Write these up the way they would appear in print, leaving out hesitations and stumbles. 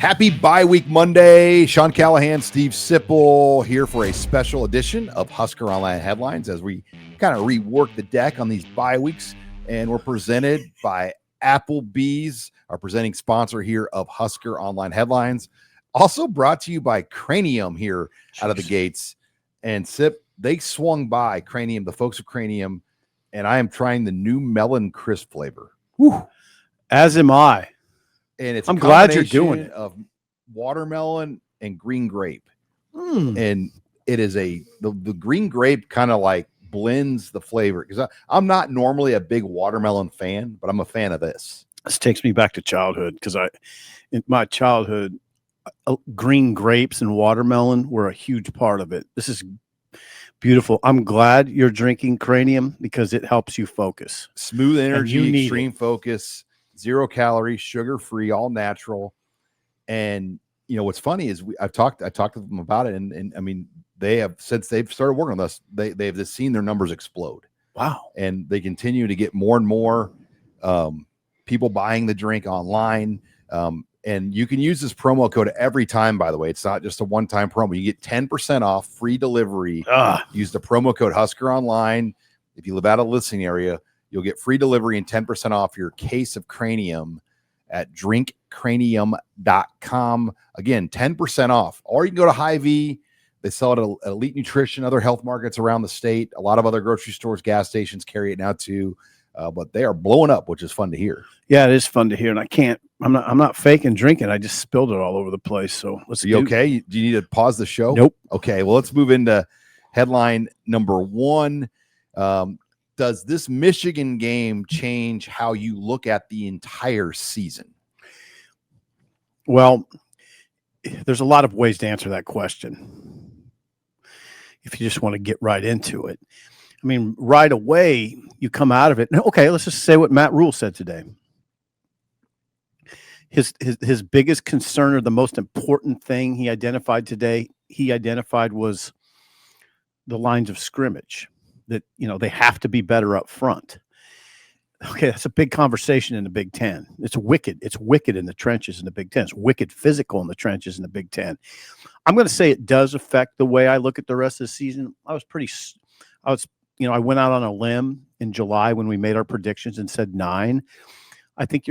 Happy bye week Monday. Sean Callahan, Steve Sipple here for a special edition of Husker Online Headlines as we kind of rework the deck on these bye weeks. And we're presented by Applebee's, our presenting sponsor here of Husker Online Headlines. Also brought to you by Crani-Yum here out of the gates. And Sip, they swung by Crani-Yum, the folks of Crani-Yum, and I am trying the new melon crisp flavor. Whew. As am I. And it's I'm glad you're doing it. Of watermelon and green grape. And it is the green grape kind of like blends the flavor, because I'm not normally a big watermelon fan, but I'm a fan of this. This takes me back to childhood, because in my childhood, green grapes and watermelon were a huge part of it. This is beautiful. I'm glad you're drinking Crani-Yum because it helps you focus. Smooth energy, extreme focus. 0 calories, sugar-free, all natural. And, you know, what's funny is I talked to them about it. And I mean, they have, since they've started working on this, they've just seen their numbers explode. Wow. And they continue to get more and more people buying the drink online. And you can use this promo code every time, by the way. It's not just a one-time promo. You get 10% off, free delivery. Use the promo code HuskerOnline. If you live out of the listening area, you'll get free delivery and 10% off your case of Crani-Yum at drinkcranium.com. Again, 10% off. Or you can go to Hy-Vee. They sell it at Elite Nutrition, other health markets around the state. A lot of other grocery stores, gas stations carry it now too. But they are blowing up, which is fun to hear. Yeah, it is fun to hear. And I'm not faking drinking. I just spilled it all over the place. So let's do. Okay? Do you need to pause the show? Nope. Okay, well, let's move into headline number 1. Does this Michigan game change how you look at the entire season? Well, there's a lot of ways to answer that question. If you just want to get right into it. I mean, right away, you come out of it. Okay, let's just say what Matt Rhule said today. His biggest concern, or the most important thing he identified today, was the lines of scrimmage. That, you know, they have to be better up front. Okay, that's a big conversation in the Big Ten. It's wicked. It's wicked in the trenches in the Big Ten. It's wicked physical in the trenches in the Big Ten. I'm going to say it does affect the way I look at the rest of the season. I went out on a limb in July when we made our predictions and said 9. I think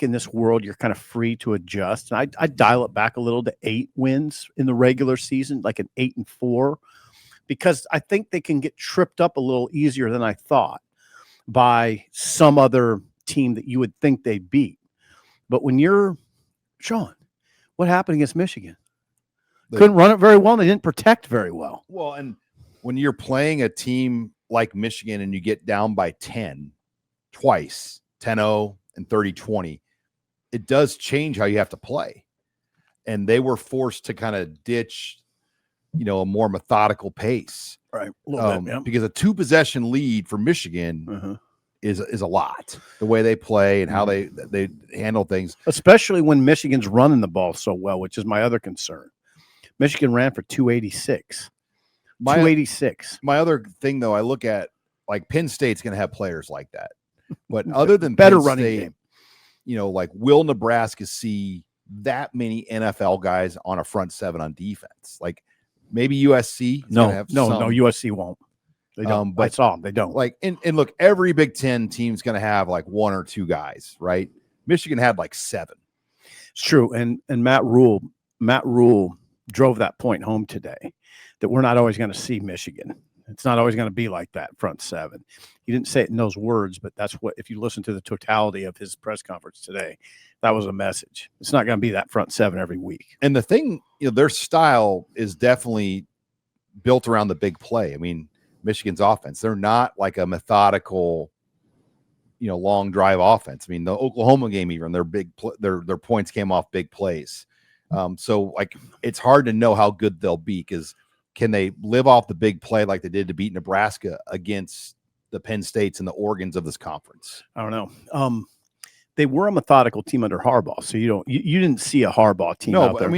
in this world you're kind of free to adjust. And I dial it back a little to 8 wins in the regular season, like an 8-4. Because I think they can get tripped up a little easier than I thought by some other team that you would think they beat. But when you're Sean, what happened against Michigan? Couldn't run it very well. And they didn't protect very well. Well, and when you're playing a team like Michigan and you get down by 10 twice, 10-0 and 30-20, it does change how you have to play. And they were forced to kind of ditch, you know, a more methodical pace, right? Because a 2-possession lead for Michigan is a lot. The way they play and how they handle things, especially when Michigan's running the ball so well, which is my other concern. Michigan ran for 286. 286. My other thing, though, I look at, like, Penn State's going to have players like that, but other than better Penn running State, game, you know, like, will Nebraska see that many NFL guys on a front 7 on defense? Like, maybe USC. No, USC won't. They don't. But I saw them. They don't. Like, and look, every Big Ten team's going to have like 1 or 2 guys, right? Michigan had like 7. It's true. And Matt Rhule drove that point home today, that we're not always going to see Michigan. It's not always going to be like that front 7. He didn't say it in those words, but that's what, if you listen to the totality of his press conference today, that was a message. It's not going to be that front 7 every week. And the thing, you know, their style is definitely built around the big play. I mean, Michigan's offense, they're not like a methodical, you know, long drive offense. I mean, the Oklahoma game, even their their points came off big plays. So like, it's hard to know how good they'll be, because can they live off the big play like they did to beat Nebraska against the Penn States and the Oregons of this conference? I don't know. They were a methodical team under Harbaugh, so you didn't see a Harbaugh team. No, out but there. I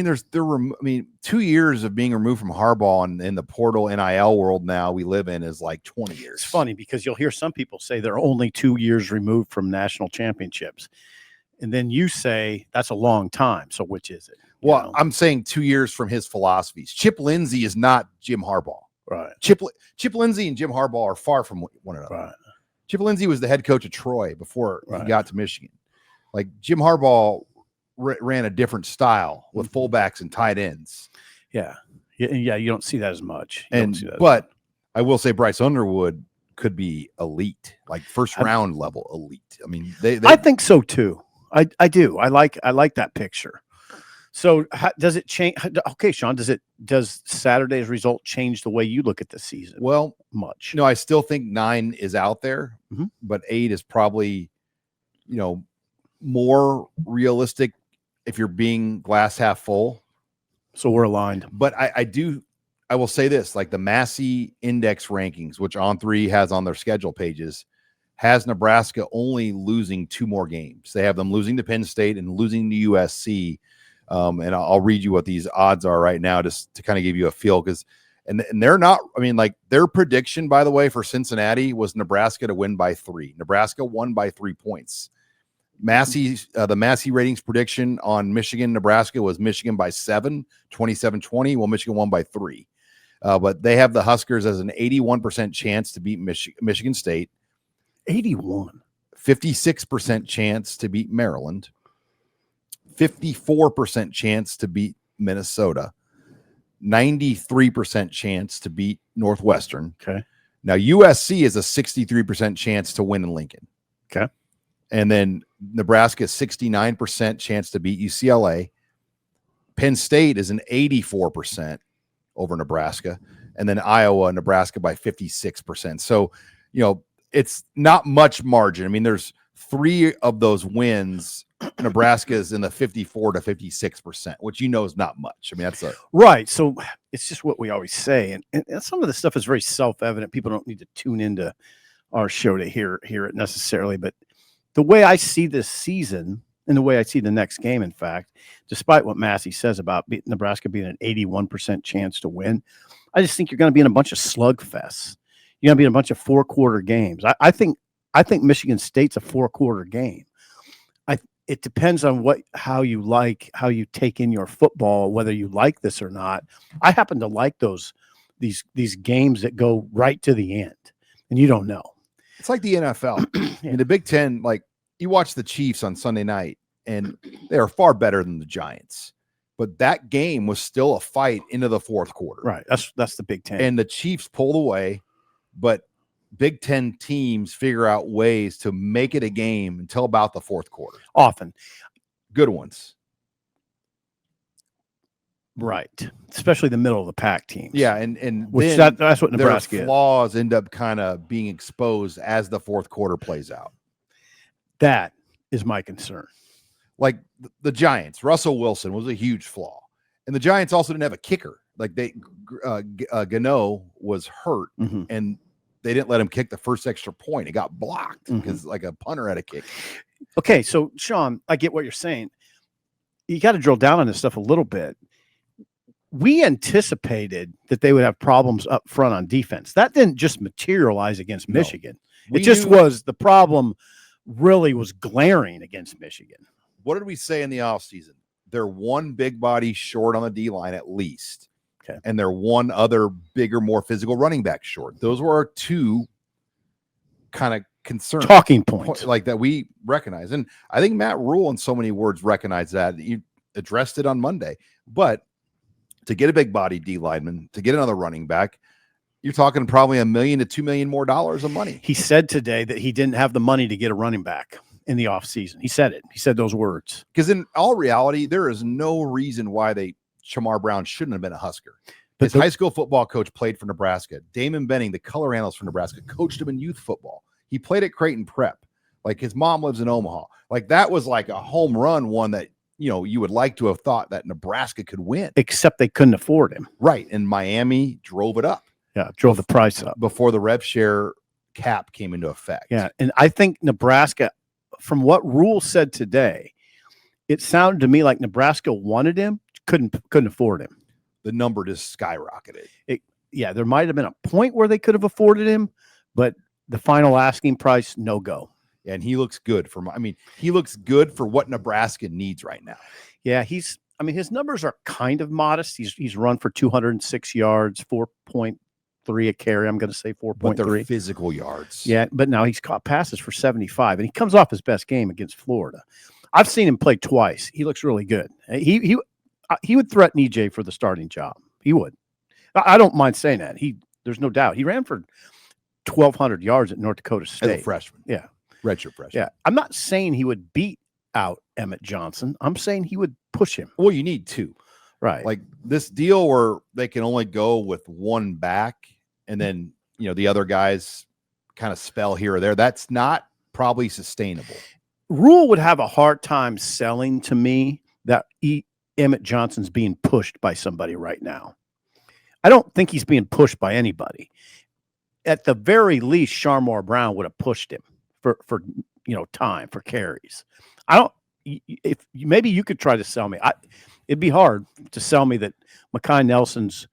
mean, 2 years of being removed from Harbaugh and in the portal NIL world now we live in is like 20 years. It's funny because you'll hear some people say they're only 2 years removed from national championships. And then you say that's a long time. So which is it? Well, I'm saying 2 years from his philosophies. Chip Lindsey is not Jim Harbaugh. Right. Chip Lindsey and Jim Harbaugh are far from one another. Right. Chip Lindsey was the head coach of Troy before Right. he got to Michigan. Like Jim Harbaugh ran a different style with fullbacks and tight ends. Yeah. Yeah. You don't see that as much. But I will say Bryce Underwood could be elite, like first round level elite. I mean, I think so too. I do. I like that picture. So does it change? Okay, Sean, does Saturday's result change the way you look at the season? Well, much. No, I still think 9 is out there, but 8 is probably, more realistic if you're being glass half full. So we're aligned. But I will say this, like the Massey Index rankings, which On3 has on their schedule pages, has Nebraska only losing 2 more games. They have them losing to Penn State and losing to USC. And I'll read you what these odds are right now, just to kind of give you a feel. And they're not, I mean, like their prediction, by the way, for Cincinnati was Nebraska to win by 3. Nebraska won by 3 points. The Massey ratings prediction on Michigan, Nebraska was Michigan by 7, 27-20. Well, Michigan won by 3. But they have the Huskers as an 81% chance to beat Michigan State. 81. 56% chance to beat Maryland. 54% chance to beat Minnesota. 93% chance to beat Northwestern. Okay. Now, USC is a 63% chance to win in Lincoln. Okay. And then Nebraska, 69% chance to beat UCLA. Penn State is an 84% over Nebraska. And then Iowa, Nebraska by 56%. So, it's not much margin. I mean, there's 3 of those wins. Nebraska is in the 54 to 56%, which is not much. I mean, that's right. So it's just what we always say. And some of the stuff is very self-evident. People don't need to tune into our show to hear it necessarily. But the way I see this season and the way I see the next game, in fact, despite what Massey says about Nebraska being an 81% chance to win, I just think you're going to be in a bunch of slugfests. You're going to be in a bunch of 4-quarter games. I think Michigan State's a 4-quarter game. It depends on how you take in your football, whether you like this or not. I happen to like these games that go right to the end, and you don't know. It's like the NFL. Yeah. In the Big Ten, like you watch the Chiefs on Sunday night, and they are far better than the Giants. But that game was still a fight into the 4th quarter. Right. That's the Big Ten. And the Chiefs pulled away, but Big Ten teams figure out ways to make it a game until about the 4th quarter. Often. Good ones. Right. Especially the middle of the pack teams. Yeah. And which that's what Nebraska their flaws end up kind of being exposed as the 4th quarter plays out. That is my concern. Like the Giants, Russell Wilson was a huge flaw. And the Giants also didn't have a kicker. Like Gano was hurt and they didn't let him kick the first extra point. It got blocked because like a punter had a kick. Okay, so Sean, I get what you're saying. You got to drill down on this stuff a little bit. We anticipated that they would have problems up front on defense. That didn't just materialize against Michigan. It just was the problem really was glaring against Michigan. What did we say in the offseason? They're one big body short on the D-line at least. Okay. And they're one other bigger, more physical running back short. Those were our 2 kind of concerns. Talking points. Like that we recognize. And I think Matt Rhule, in so many words, recognized that. You addressed it on Monday. But to get a big body D lineman, to get another running back, you're talking probably $1 million to $2 million more of money. He said today that he didn't have the money to get a running back in the offseason. He said it. He said those words. Because in all reality, there is no reason why Shamar Brown shouldn't have been a Husker. His high school football coach played for Nebraska. Damon Benning, the color analyst for Nebraska, coached him in youth football. He played at Creighton Prep. Like his mom lives in Omaha. Like that was like a home run one that, you would like to have thought that Nebraska could win. Except they couldn't afford him. Right. And Miami drove it up. Yeah, drove the price up. Before the rev share cap came into effect. Yeah, and I think Nebraska, from what Rhule said today, it sounded to me like Nebraska wanted him, couldn't afford him. The number just skyrocketed. There might have been a point where they could have afforded him, but the final asking price, no go. and he looks good he looks good for what Nebraska needs right now. Yeah, his numbers are kind of modest. He's run for 206 yards, 4.3 a carry. I'm going to say 4.3. But they're physical yards. Yeah, but now he's caught passes for 75, and he comes off his best game against Florida. I've seen him play twice. He looks really good. He would threaten EJ for the starting job. He would. I don't mind saying that. There's no doubt. He ran for 1,200 yards at North Dakota State. As a freshman. Yeah. Redshirt freshman. Yeah. I'm not saying he would beat out Emmett Johnson. I'm saying he would push him. Well, you need two. Right. Like this deal where they can only go with one back and then, the other guys kind of spell here or there. That's not probably sustainable. Rhule would have a hard time selling to me that Emmett Johnson's being pushed by somebody right now. I don't think he's being pushed by anybody. At the very least, Sharmore Brown would have pushed him for time, for carries. Maybe you could try to sell me. It'd be hard to sell me that Mekhi Nelson's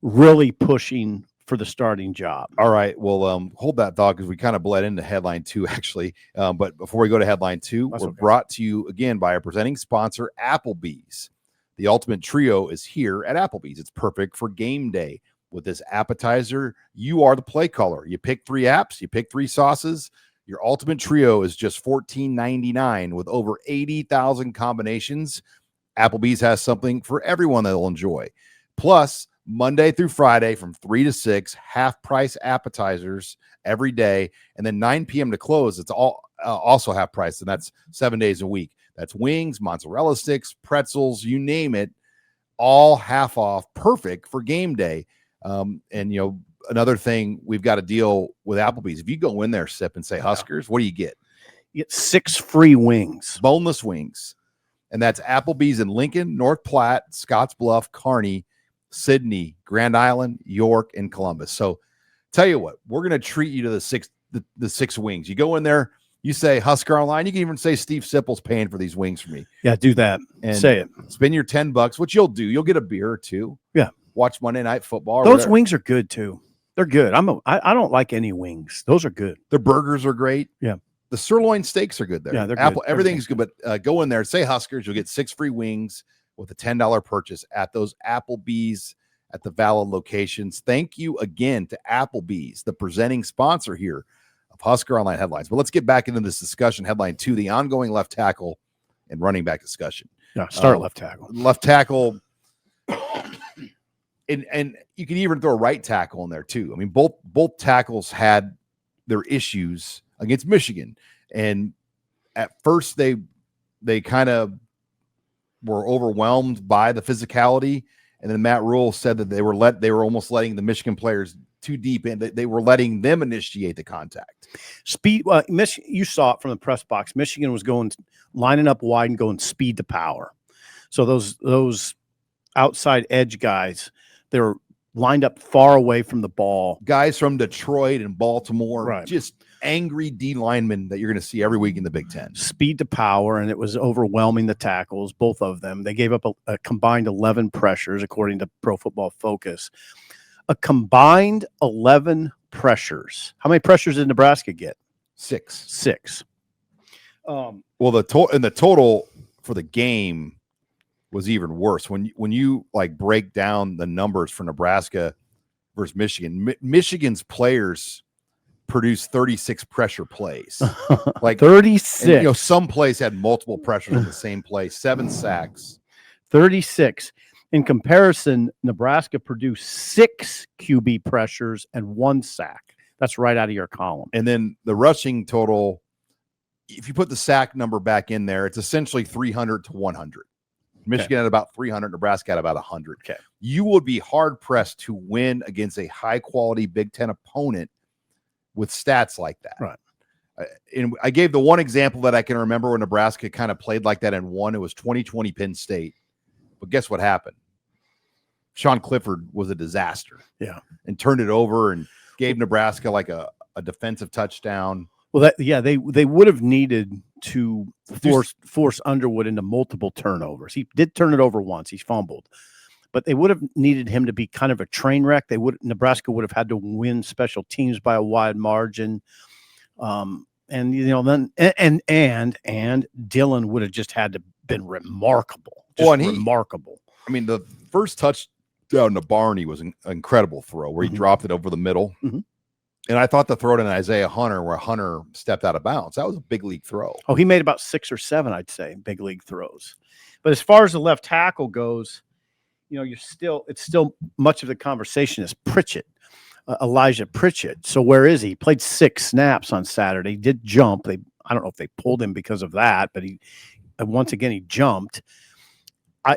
really pushing for the starting job. All right. Well, hold that thought because we kind of bled into headline 2, actually. But before we go to headline 2, we're brought to you again by our presenting sponsor, Applebee's. The ultimate trio is here at Applebee's. It's perfect for game day. With this appetizer, you are the play caller. You pick 3 apps, you pick 3 sauces. Your ultimate trio is just $14.99 with over 80,000 combinations. Applebee's has something for everyone that will enjoy. Plus, Monday through Friday from 3 to 6, half-price appetizers every day, and then 9 p.m. to close. It's all also half-price, and that's 7 days a week. That's wings, mozzarella sticks, pretzels, you name it, all half off, perfect for game day. Another thing, we've got a deal with Applebee's. If you go in there, Sip, and say Huskers, what do you get? You get 6 free wings. Boneless wings. And that's Applebee's in Lincoln, North Platte, Scottsbluff, Kearney, Sidney, Grand Island, York, and Columbus. So tell you what, we're going to treat you to the 6 wings. You go in there, you say Husker Online. You can even say Steve Sipple's paying for these wings for me. Yeah, do that. And say it. Spend your $10, which you'll do. You'll get a beer or 2. Yeah. Watch Monday Night Football. Those wings are good too. They're good. I don't like any wings. Those are good. The burgers are great. Yeah. The sirloin steaks are good there. Yeah, they're good. Everything's good. But go in there, say Huskers. You'll get 6 free wings with a $10 purchase at those Applebee's at the valid locations. Thank you again to Applebee's, the presenting sponsor here of Husker Online Headlines. But let's get back into this discussion. Headline 2, the ongoing left tackle and running back discussion. Yeah, start left tackle. Left tackle. And you can even throw a right tackle in there too. I mean, both tackles had their issues against Michigan. And at first they kind of were overwhelmed by the physicality. And then Matt Rhule said that they were almost letting the Michigan players too deep in. They were letting them initiate the contact. Speed. You saw it from the press box. Michigan was lining up wide and going speed to power. So those outside edge guys, they're lined up far away from the ball. Guys from Detroit and Baltimore, right. Just angry D linemen that you're going to see every week in the Big Ten. Speed to power, and it was overwhelming the tackles, both of them. They gave up a combined 11 pressures, according to Pro Football Focus. A combined 11 pressures. How many pressures did Nebraska get? 6. Well, the total for the game was even worse. When you like break down the numbers for Nebraska versus Michigan, Michigan's players produced 36 pressure plays. Like 36. And, some plays had multiple pressures on the same play, 7 sacks. 36. In comparison, Nebraska produced 6 QB pressures and 1 sack. That's right out of your column. And then the rushing total, if you put the sack number back in there, it's essentially 300 to 100. Michigan had about 300. Nebraska had about 100. Okay. You would be hard-pressed to win against a high-quality Big Ten opponent with stats like that. Right. And I gave the one example that I can remember when Nebraska kind of played like that and won. It was 2020 Penn State. But guess what happened? Sean Clifford was a disaster. Yeah. And turned it over and gave Nebraska like a defensive touchdown. Well, they would have needed to force Underwood into multiple turnovers. He did turn it over once. He fumbled. But they would have needed him to be kind of a train wreck. Nebraska would have had to win special teams by a wide margin. then and Dylan would have just had to been remarkable. Remarkable. I mean, the first touchdown to Barney was an incredible throw where he dropped it over the middle. And I thought the throw to Isaiah Hunter, where Hunter stepped out of bounds, that was a big league throw. Oh, he made about 6 or 7, I'd say, big league throws. But as far as the left tackle goes, it's still much of the conversation is Pritchett, Elijah Pritchett. So where is he? He played 6 snaps on Saturday. He did jump. I don't know if they pulled him because of that, but once again he jumped. I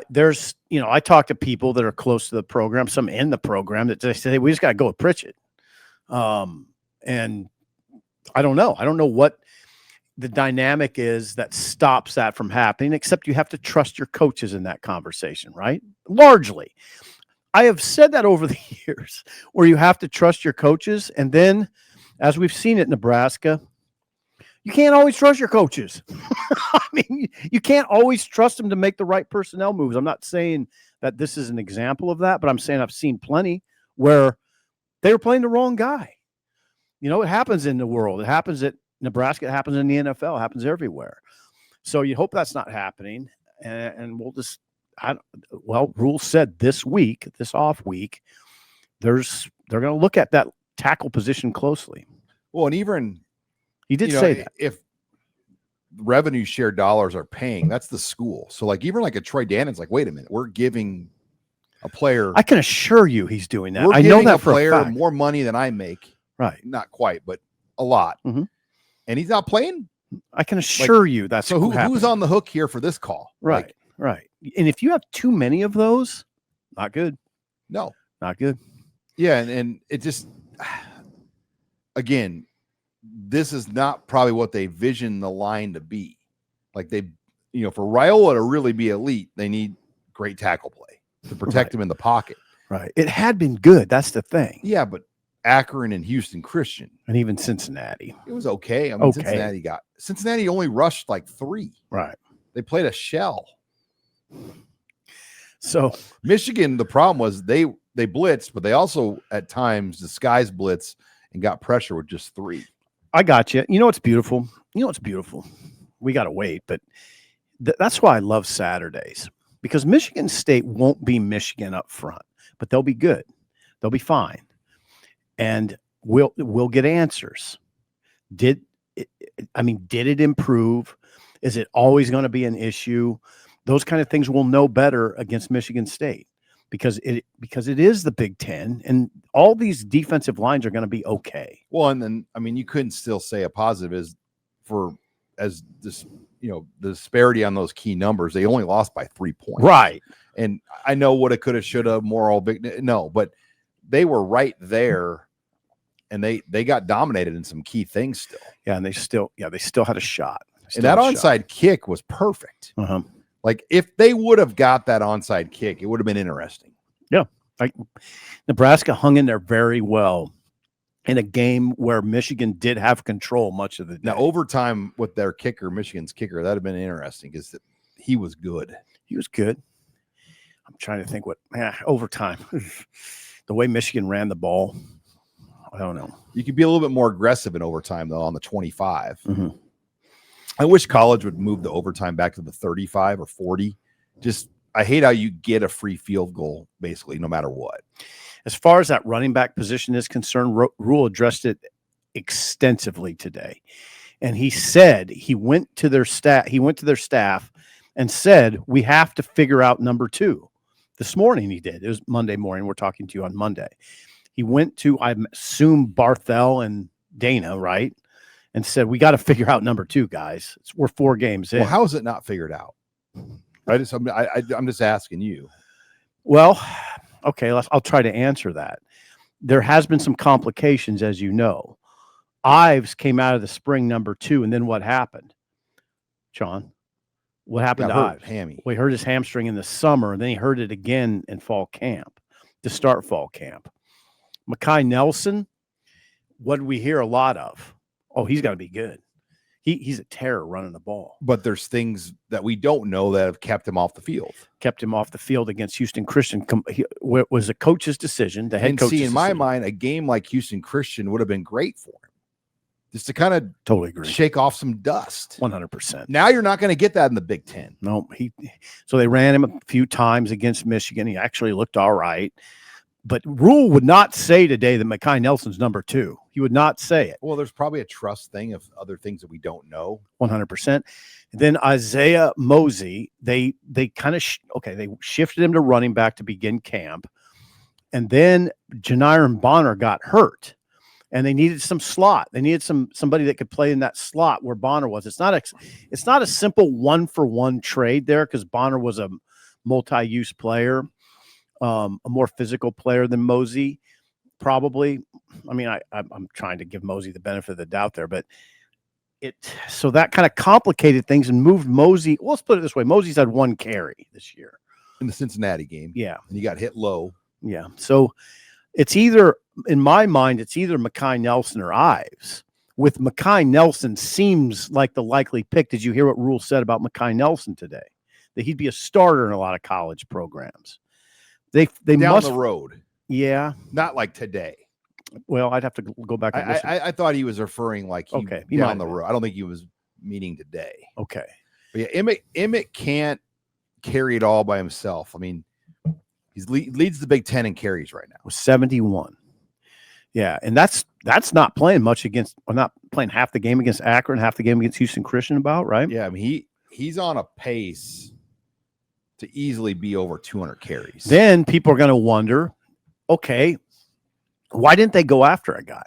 talk to people that are close to the program, some in the program, that they say, hey, we just got to go with Pritchett. And I don't know. I don't know what the dynamic is that stops that from happening, except you have to trust your coaches in that conversation, right? Largely. I have said that over the years, where you have to trust your coaches. And then, as we've seen at Nebraska, you can't always trust your coaches. I mean, you can't always trust them to make the right personnel moves. I'm not saying that this is an example of that, but I'm saying I've seen plenty where they were playing the wrong guy. It happens in the world. It happens at Nebraska. It happens in the NFL. It happens everywhere. So you hope that's not happening. And we'll just, Rhule said this off week, they're going to look at that tackle position closely. Well, and even he did say that if revenue share dollars are paying, that's the school. So even a Troy Dannon's like, wait a minute, we're giving a player. I can assure you he's doing that. I know that a for player a fact. More money than I make. Right. Not quite, but a lot. And he's not playing. I can assure you that's so. Who's on the hook here for this call? Right. Right. And if you have too many of those, not good. No, not good. Yeah. And it just, again, this is not probably what they vision the line to be. For Raiola to really be elite, they need great tackle play to protect him in the pocket. Right. It had been good. That's the thing. Yeah, but Akron and Houston Christian. And even Cincinnati. It was okay. I mean, Cincinnati only rushed 3. Right. They played a shell. So Michigan, the problem was they blitzed, but they also at times disguised blitz and got pressure with just 3. I got you. What's beautiful? We got to wait, but that's why I love Saturdays, because Michigan State won't be Michigan up front, but they'll be good. They'll be fine. And we'll get answers. Did it improve? Is it always going to be an issue? Those kind of things we'll know better against Michigan State, because it is the Big Ten, and all these defensive lines are going to be okay. Well, and then you couldn't still say a positive is the disparity on those key numbers. They only lost by 3 points, right? And I know what it could have, should have, more all big. No, but they were right there. And they got dominated in some key things still. Yeah, and they still had a shot. And that onside kick was perfect. If they would have got that onside kick, it would have been interesting. Yeah. Nebraska hung in there very well in a game where Michigan did have control much of the day. Now, overtime with their kicker, Michigan's kicker, that would have been interesting because he was good. He was good. I'm trying to think overtime. The way Michigan ran the ball. I don't know. You could be a little bit more aggressive in overtime, though, on the 25. I wish college would move the overtime back to the 35 or 40. I hate how you get a free field goal, basically, no matter what. As far as that running back position is concerned, Rhule addressed it extensively today. And he said he went to their staff and said, we have to figure out number 2. This morning he did. It was Monday morning. We're talking to you on Monday. He went to, I assume, Barthel and Dana, right? And said, we got to figure out number 2, guys. We're 4 games in. Well, how is it not figured out? Right? I'm just asking you. Well, okay, I'll try to answer that. There has been some complications, as you know. Ives came out of the spring number 2, and then what happened? John, what happened to Ives? Hammy. Well, he hurt his hamstring in the summer, and then he hurt it again in fall camp, to start fall camp. Mekhi Nelson, what did we hear a lot of? Oh, he's got to be good. He's a terror running the ball. But there's things that we don't know that have kept him off the field. Kept him off the field against Houston Christian. It was a coach's decision, the head coach's decision. In my mind, a game like Houston Christian would have been great for him. just to kind of Totally agree. shake off some dust. 100%. Now you're not going to get that in the Big Ten. No, so they ran him a few times against Michigan. He actually looked all right. But Rhule would not say today that Mekhi Nelson's number 2. He would not say it. Well, there's probably a trust thing of other things that we don't know. 100%. Then Isaiah Mosey, they kind of they shifted him to running back to begin camp, and then Janiron Bonner got hurt, and they needed some slot. They needed somebody that could play in that slot where Bonner was. It's not a simple 1-for-1 trade there because Bonner was a multi-use player. A more physical player than Mosey, probably. I mean, I'm trying to give Mosey the benefit of the doubt there, but so that kind of complicated things and moved Mosey. Well, let's put it this way: Mosey's had 1 carry this year in the Cincinnati game. Yeah, and he got hit low. Yeah, so it's either, in my mind, it's either Mekhi Nelson or Ives. With Mekhi Nelson, seems like the likely pick. Did you hear what Rhule said about Mekhi Nelson today? That he'd be a starter in a lot of college programs. They down the road. Yeah. Not like today. Well, I'd have to go back and listen. I thought he was referring like he down the road. I don't think he was meaning today. Okay. But yeah, Emmett can't carry it all by himself. I mean, he leads the Big Ten in carries right now. 71. Yeah, and that's not playing much against, or not playing half the game against Akron, half the game against Houston Christian about, right? Yeah, I mean, he's on a pace to easily be over 200 carries. Then people are going to wonder, okay, why didn't they go after a guy?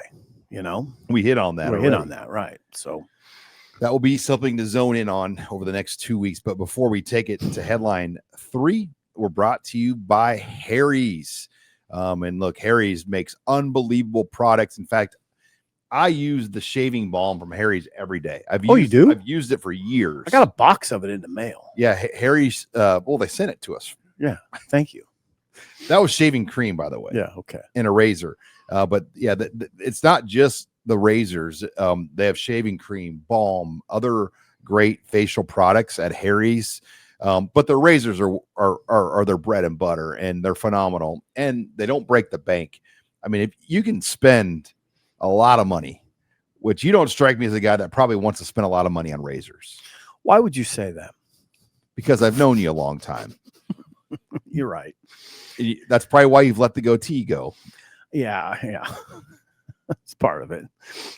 You know, we hit on that. We hit on that, right? So that will be something to zone in on over the next 2 weeks. But before we take it to headline 3, we're brought to you by Harry's. And look, Harry's makes unbelievable products. In fact, I use the shaving balm from Harry's every day. You do? I've used it for years. I got a box of it in the mail. Yeah, Harry's. Well, they sent it to us. Yeah, thank you. That was shaving cream, by the way. Yeah, okay. And a razor. But yeah, it's not just the razors. They have shaving cream, balm, other great facial products at Harry's. But the razors are their bread and butter, and they're phenomenal, and they don't break the bank. I mean, if you can spend a lot of money, which you don't strike me as a guy that probably wants to spend a lot of money on razors. Why would you say that? Because I've known you a long time. You're right. That's probably why you've let the goatee go. Yeah. That's part of it.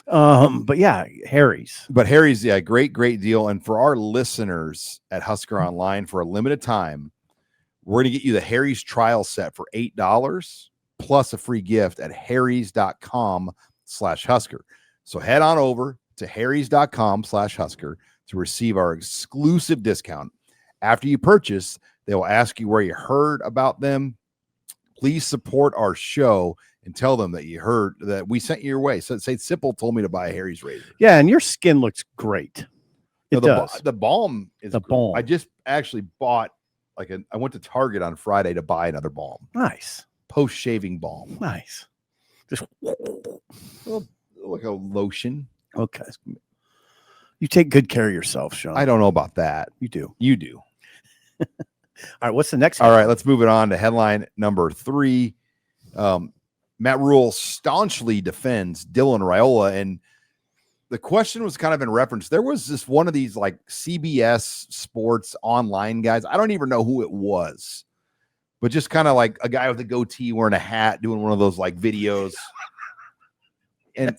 But yeah, Harry's. But Harry's, yeah, great deal. And for our listeners at Husker Online, for a limited time, we're going to get you the Harry's trial set for $8 plus a free gift at harrys.com/Husker. So head on over to harrys.com/Husker to receive our exclusive discount. After you purchase, they will ask you where you heard about them. Please support our show and tell them that you heard that we sent you your way. So say Sipple told me to buy a Harry's razor. Yeah, and your skin looks great. It does. The balm is the balm. I just actually bought I went to Target on Friday to buy another balm. Nice. Post-shaving balm. Nice. Just like a lotion. Okay. You take good care of yourself, Sean. I don't know about that. You do. You do. All right, what's the next one? All right, let's move it on to headline number 3. Matt Rhule staunchly defends Dylan Raiola, and the question was kind of in reference. There was this one of these like CBS Sports online guys. I don't even know who it was, but just kind of like a guy with a goatee wearing a hat doing one of those like videos. And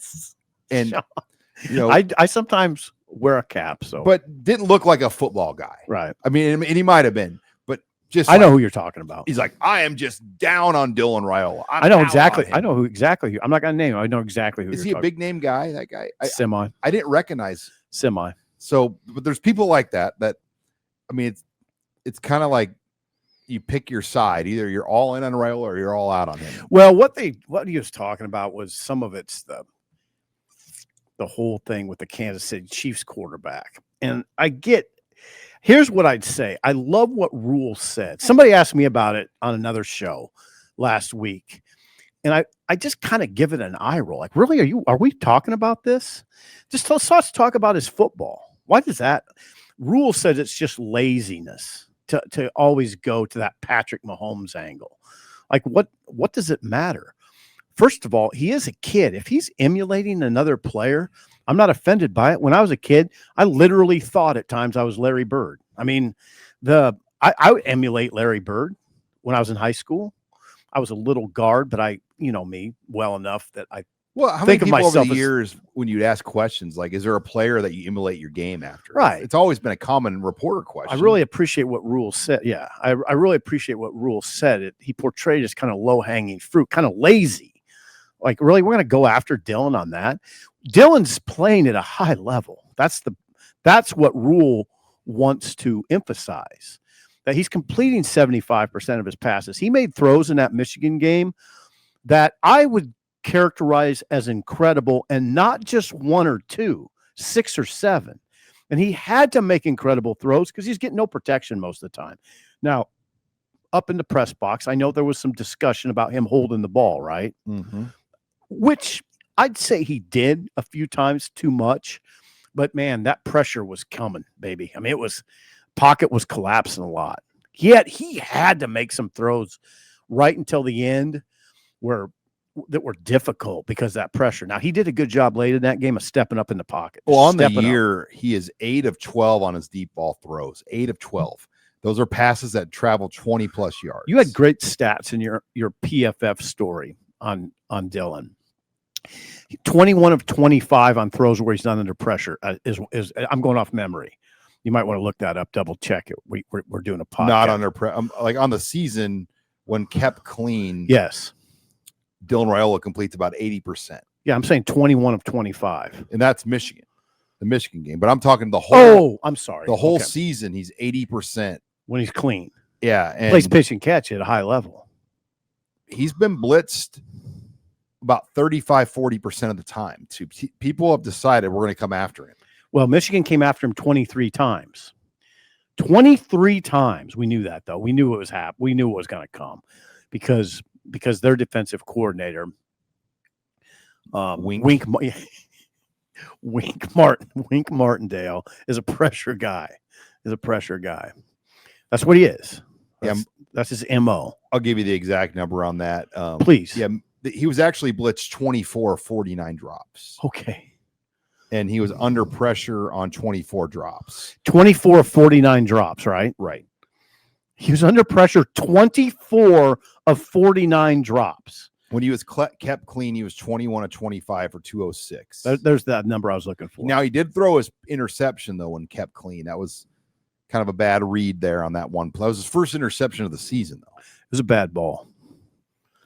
you know, I sometimes wear a cap, so but didn't look like a football guy, right? I mean, and he might have been. Just I know who you're talking about. He's like, I am just down on Dylan Raiola. I know exactly. I know who exactly. I'm not going to name him. I know exactly who. Is he a big name guy? That guy? Semi. I didn't recognize. Semi. So, but there's people like that. I mean, it's kind of like you pick your side. Either you're all in on Raiola or you're all out on him. Well, what he was talking about was some of it's the whole thing with the Kansas City Chiefs quarterback, and I get. Here's what I'd say. I love what Rhule said. Somebody asked me about it on another show last week, and I just kind of give it an eye roll. Like, really, are we talking about this? Just let's talk about his football. Why does that? Rhule said it's just laziness to always go to that Patrick Mahomes angle. Like, what does it matter? first of all, he is a kid. If he's emulating another player, I'm not offended by it. When I was a kid, I literally thought at times I was Larry Bird. I mean, I would emulate Larry Bird when I was in high school. I was a little guard, but you know me well enough that I how think many of people over myself the as, years when you'd ask questions like, is there a player that you emulate your game after? Right. It's always been a common reporter question. I really appreciate what Rhule said. Yeah, I really appreciate what Rhule said. He portrayed as kind of low-hanging fruit, kind of lazy. Like, really, we're going to go after Dylan on that? Dylan's playing at a high level. That's what Rhule wants to emphasize, that he's completing 75% of his passes. He made throws in that Michigan game that I would characterize as incredible, and not just 1 or 2, 6 or 7. And he had to make incredible throws because he's getting no protection most of the time. Now, up in the press box, I know there was some discussion about him holding the ball, right? Mm-hmm. Which I'd say he did a few times too much. But, man, that pressure was coming, baby. I mean, pocket was collapsing a lot. Yet he had to make some throws right until the end that were difficult because of that pressure. Now, he did a good job late in that game of stepping up in the pocket. Well, on the year, he is 8 of 12 on his deep ball throws. 8 of 12. Those are passes that travel 20-plus yards. You had great stats in your PFF story on Dylan. 21 of 25 on throws where he's not under pressure is I'm going off memory. You might want to look that up, double check it. We're doing a podcast. Not under pressure. Like on the season when kept clean. Yes. Dylan Raiola completes about 80%. Yeah, I'm saying 21 of 25. And that's Michigan, the Michigan game. But I'm talking the whole. Oh, I'm sorry. The whole season, he's 80%. When he's clean. Yeah. And plays pitch and catch at a high level. He's been blitzed about 35-40% of the time. Too. People have decided we're going to come after him. Well, Michigan came after him 23 times. 23 times. We knew that, though. We knew it was happening. We knew it was going to come because their defensive coordinator, Wink Martindale, is a pressure guy. That's what he is. That's his MO. I'll give you the exact number on that. Please. Yeah, he was actually blitzed 24 of 49 drops. Okay. And he was under pressure on 24 drops. 24 of 49 drops, right? Right. He was under pressure 24 of 49 drops. When he was kept clean, he was 21 of 25 for 206. There's that number I was looking for. Now, he did throw his interception, though, when kept clean. That was kind of a bad read there on that one play. That was his first interception of the season, though. It was a bad ball.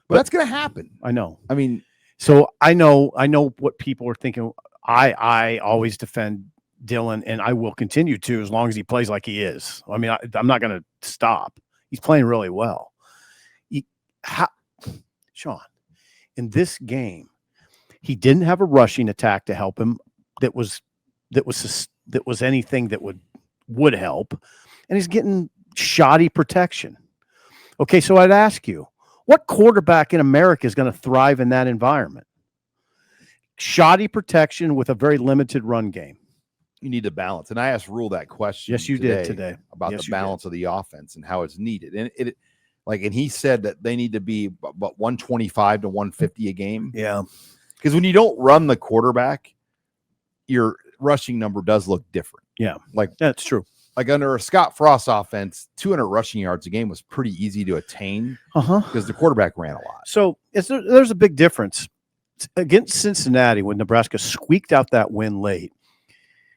But that's going to happen. I know. I mean, so I know what people are thinking. I always defend Dylan, and I will continue to as long as he plays like he is. I mean, I'm not going to stop. He's playing really well. Sean, in this game, he didn't have a rushing attack to help him that was anything that would help, and he's getting shoddy protection. Okay, so I'd ask you, what quarterback in America is going to thrive in that environment? Shoddy protection with a very limited run game. You need to balance. And I asked Rhule that question. Yes, you did today about the balance of the offense and how it's needed. And and he said that they need to be about 125 to 150 a game. Yeah. Because when you don't run the quarterback, your rushing number does look different. Yeah. That's true. Like under a Scott Frost offense, 200 rushing yards a game was pretty easy to attain because the quarterback ran a lot. So there's a big difference. Against Cincinnati, when Nebraska squeaked out that win late,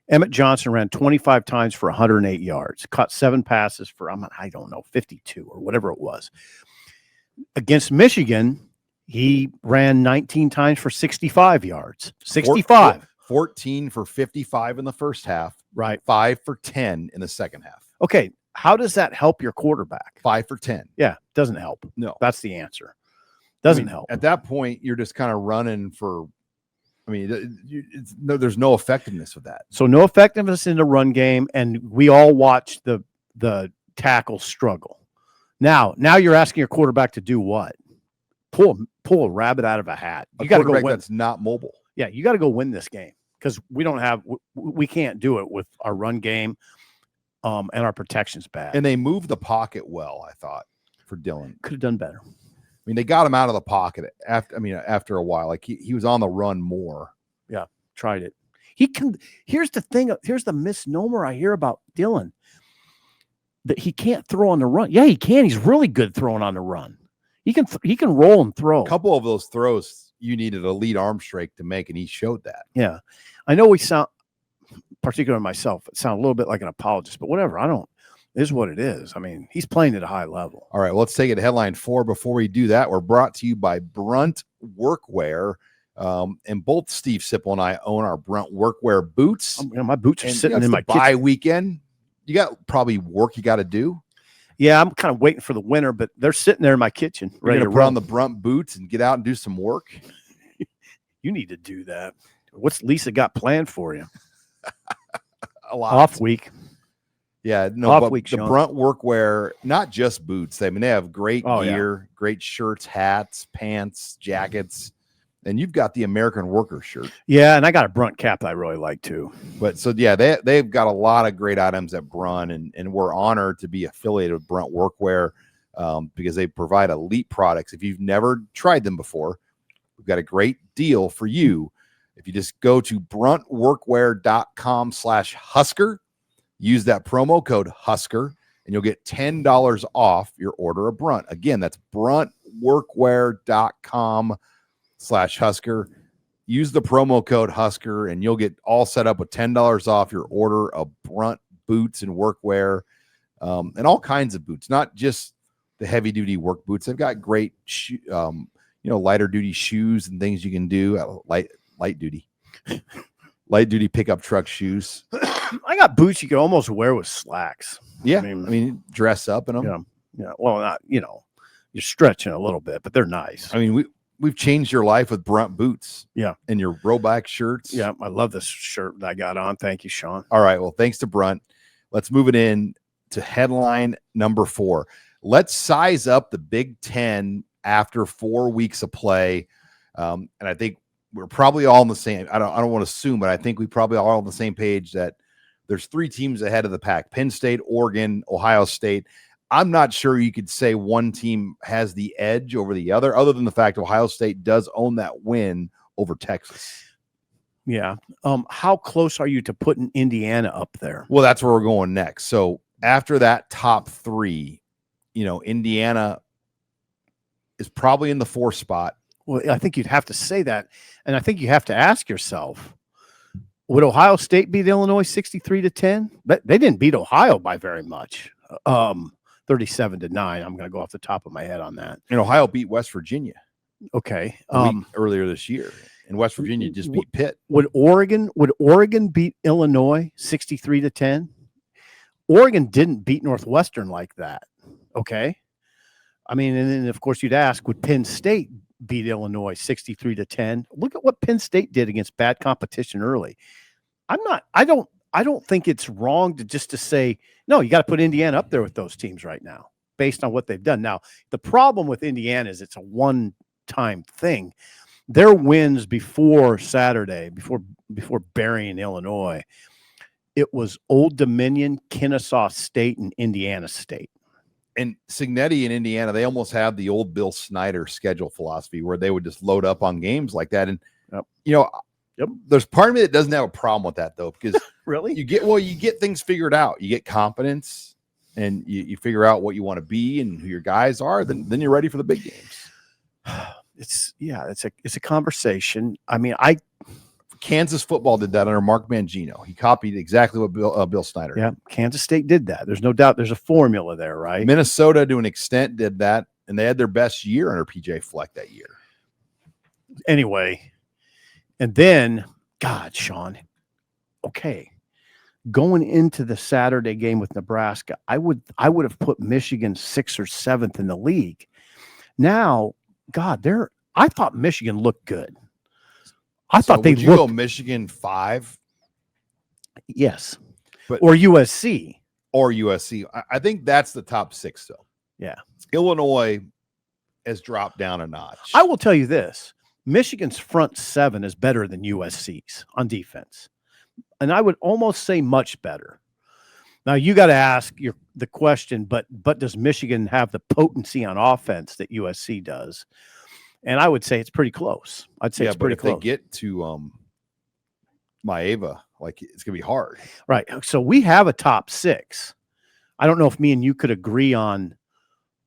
Emmett Johnson ran 25 times for 108 yards, caught 7 passes for, 52 or whatever it was. Against Michigan, he ran 19 times for 65 yards. 65. 14 for 55 in the first half. Right. 5 for 10 in the second half. Okay. How does that help your quarterback? 5 for 10. Yeah. Doesn't help. No. That's the answer. Doesn't help. At that point, you're just kind of running for, there's no effectiveness with that. So no effectiveness in the run game, and we all watch the tackle struggle. Now you're asking your quarterback to do what? Pull a rabbit out of a hat. You got to go win. That's not mobile. Yeah, you got to go win this game because we can't do it with our run game, and our protection's bad. And they moved the pocket well, I thought, for Dylan. Could have done better. mean, they got him out of the pocket after a while. Like he was on the run more. Yeah, tried it. He can. Here's the thing. Here's the misnomer I hear about Dylan, that he can't throw on the run. Yeah, he can. He's really good throwing on the run. He can roll and throw. A couple of those throws you needed a lead arm strike to make, and he showed that. Yeah, I know we sound, particularly myself, it sound a little bit like an apologist, but whatever. It is what it is. I mean, he's playing at a high level. All right, well, let's take it to headline 4. Before we do that, we're brought to you by BRUNT Workwear. And both Steve Sipple and I own our BRUNT Workwear boots. My boots are sitting in my bye kitchen. weekend. You got probably work you got to do. Yeah, I'm kind of waiting for the winter, but they're sitting there in my kitchen. Ready to put on the BRUNT boots and get out and do some work. You need to do that. What's Lisa got planned for you? A lot. Off week. Yeah, no, Off but week, the Sean. BRUNT Workwear, not just boots. I mean, they have great gear, yeah. great shirts, hats, pants, jackets, and you've got the American Worker shirt. Yeah, and I got a BRUNT cap that I really like too. But so yeah, they've got a lot of great items at BRUNT, and we're honored to be affiliated with BRUNT Workwear because they provide elite products. If you've never tried them before, we've got a great deal for you. If you just go to bruntworkwear.com/Husker, use that promo code Husker, and you'll get $10 off your order of BRUNT. Again, that's bruntworkwear.com/Husker. Use the promo code Husker, and you'll get all set up with $10 off your order of BRUNT boots and workwear, and all kinds of boots, not just the heavy-duty work boots. They've got great, lighter-duty shoes and things you can do. Light-duty pickup truck shoes. I got boots you can almost wear with slacks. Yeah, I mean dress up in them. Yeah. Well, not you're stretching a little bit, but they're nice. I mean, we've changed your life with BRUNT boots. Yeah, and your rollback shirts. Yeah, I love this shirt that I got on. Thank you, Sean. All right, well, thanks to BRUNT. Let's move it in to headline number 4. Let's size up the Big Ten after 4 weeks of play, and I think we're probably all on the same. I don't want to assume, but I think we probably are all on the same page that there's 3 teams ahead of the pack: Penn State, Oregon, Ohio State. I'm not sure you could say one team has the edge over the other than the fact Ohio State does own that win over Texas. Yeah. How close are you to putting Indiana up there? Well, that's where we're going next. So after that top 3, Indiana is probably in the 4th spot. Well, I think you'd have to say that. And I think you have to ask yourself, would Ohio State beat Illinois 63-10? But they didn't beat Ohio by very much. 37-9. I'm going to go off the top of my head on that. And Ohio beat West Virginia. Okay. Earlier this year. And West Virginia just beat Pitt. Would Oregon beat Illinois 63-10? Oregon didn't beat Northwestern like that. Okay. I mean, and then of course you'd ask, would Penn State beat Illinois 63-10? Look at what Penn State did against bad competition early. I don't think it's wrong to say, no, you got to put Indiana up there with those teams right now based on what they've done. Now, the problem with Indiana is it's a one-time thing. Their wins before Saturday, before burying Illinois, it was Old Dominion, Kennesaw State, and Indiana State. And Signetti in Indiana, they almost have the old Bill Snyder schedule philosophy where they would just load up on games like that. And, there's part of me that doesn't have a problem with that, though, because really you get things figured out. You get confidence and you figure out what you want to be and who your guys are. Then you're ready for the big games. It's a conversation. I mean, Kansas football did that under Mark Mangino. He copied exactly what Bill Snyder did. Yeah, Kansas State did that. There's no doubt there's a formula there, right? Minnesota, to an extent, did that, and they had their best year under PJ Fleck that year. Anyway, and then, God, Sean, okay, going into the Saturday game with Nebraska, I would have put Michigan 6th or 7th in the league. Now, God, I thought Michigan looked good. I thought they go Michigan 5. Yes, or USC. I think that's the top 6, though. Yeah, Illinois has dropped down a notch. I will tell you this: Michigan's front 7 is better than USC's on defense, and I would almost say much better. Now you got to ask the question, but does Michigan have the potency on offense that USC does? And I would say it's pretty close. I'd say it's pretty close. If they get to Maeva, like it's gonna be hard. Right. So we have a top 6. I don't know if me and you could agree on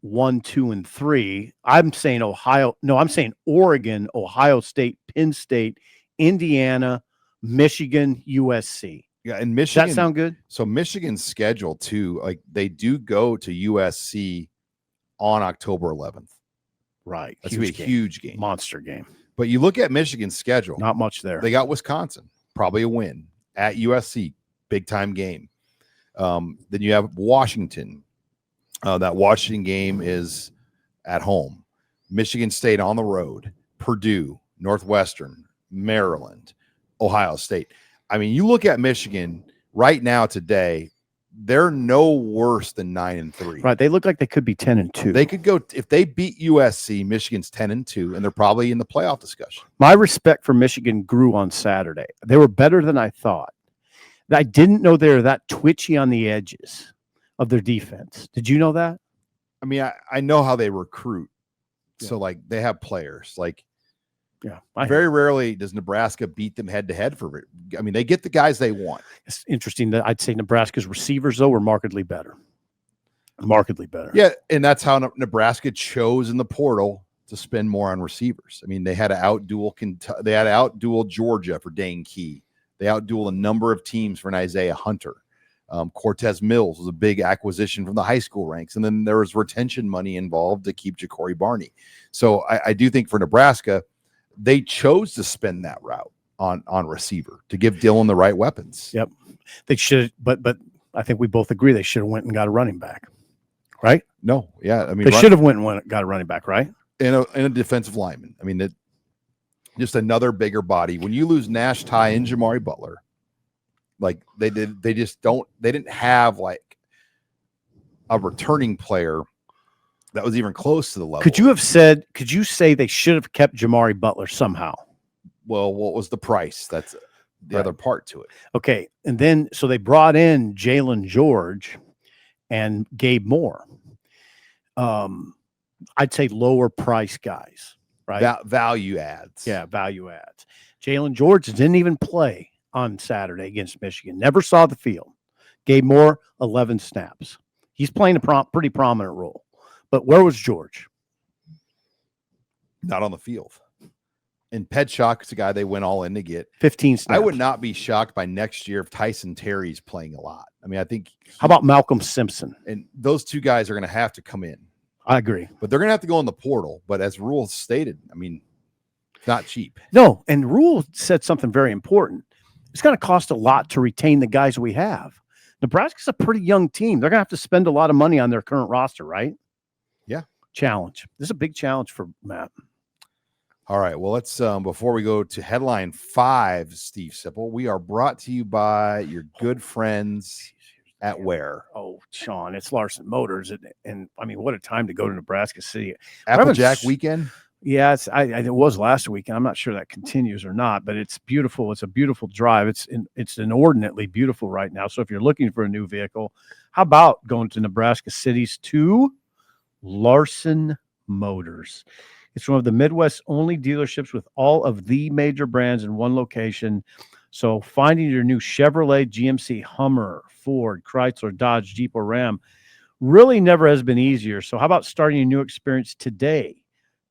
1, 2, and 3. I'm saying I'm saying Oregon, Ohio State, Penn State, Indiana, Michigan, USC. Yeah, and Michigan. Does that sound good? So Michigan's schedule too, like they do go to USC on October 11th. Right. That's gonna be a huge game. Monster game. But you look at Michigan's schedule. Not much there. They got Wisconsin, probably a win. At USC, big time game. Then you have Washington. That Washington game is at home. Michigan State on the road. Purdue, Northwestern, Maryland, Ohio State. I mean, you look at Michigan right now today, they're no worse than 9-3. Right. They look like they could be 10-2. They could go, if they beat USC, Michigan's 10-2, and they're probably in the playoff discussion. My respect for Michigan grew on Saturday. They were better than I thought. I didn't know they were that twitchy on the edges of their defense. Did you know that? I mean, I know how they recruit. Yeah. So, like, they have players. Like, yeah, very rarely does Nebraska beat them head-to-head for it. I mean, they get the guys they want. It's interesting that I'd say Nebraska's receivers, though, were markedly better. Markedly better. Yeah, and that's how Nebraska chose in the portal to spend more on receivers. I mean, they had to outduel Georgia for Dane Key. They outduel a number of teams for an Isaiah Hunter. Cortez Mills was a big acquisition from the high school ranks. And then there was retention money involved to keep Ja'Cory Barney. So I do think for Nebraska, they chose to spend that route on receiver to give Dylan the right weapons. Yep. They should, but I think we both agree they should have went and got a running back. Right? No. Yeah. I mean, they should have went and got a running back, right? And a defensive lineman. I mean, just another bigger body. When you lose Nash, Ty, and Jamari Butler, like they didn't have like a returning player that was even close to the level. Could you say they should have kept Jamari Butler somehow? Well, what was the price? That's the other part to it. Okay. And then, so they brought in Jalen George and Gabe Moore. I'd say lower price guys, right? Value adds. Yeah, value adds. Jalen George didn't even play on Saturday against Michigan. Never saw the field. Gabe Moore, 11 snaps. He's playing a pretty prominent role. But where was George? Not on the field. And Pedshock is a guy they went all in to get. 15 snaps. I would not be shocked by next year if Tyson Terry's playing a lot. I mean, I think. How about Malcolm Simpson? And those two guys are going to have to come in. I agree. But they're going to have to go in the portal. But as Rhule stated, I mean, it's not cheap. No, and Rhule said something very important. It's going to cost a lot to retain the guys we have. Nebraska's a pretty young team. They're going to have to spend a lot of money on their current roster, right? Yeah. Challenge. This is a big challenge for Matt. All right. Well, let's before we go to headline 5, Steve Sipple, we are brought to you by your good friends at where? Oh, Sean, it's Larson Motors, and I mean, what a time to go to Nebraska City. Applejack weekend. Yeah, it was last weekend. I'm not sure that continues or not, but it's beautiful. It's a beautiful drive. It's inordinately beautiful right now. So if you're looking for a new vehicle, how about going to Nebraska City's to Larson Motors? It's one of the Midwest's only dealerships with all of the major brands in one location. So finding your new Chevrolet, GMC, Hummer, Ford, Chrysler, Dodge, Jeep, or Ram really never has been easier. So how about starting a new experience today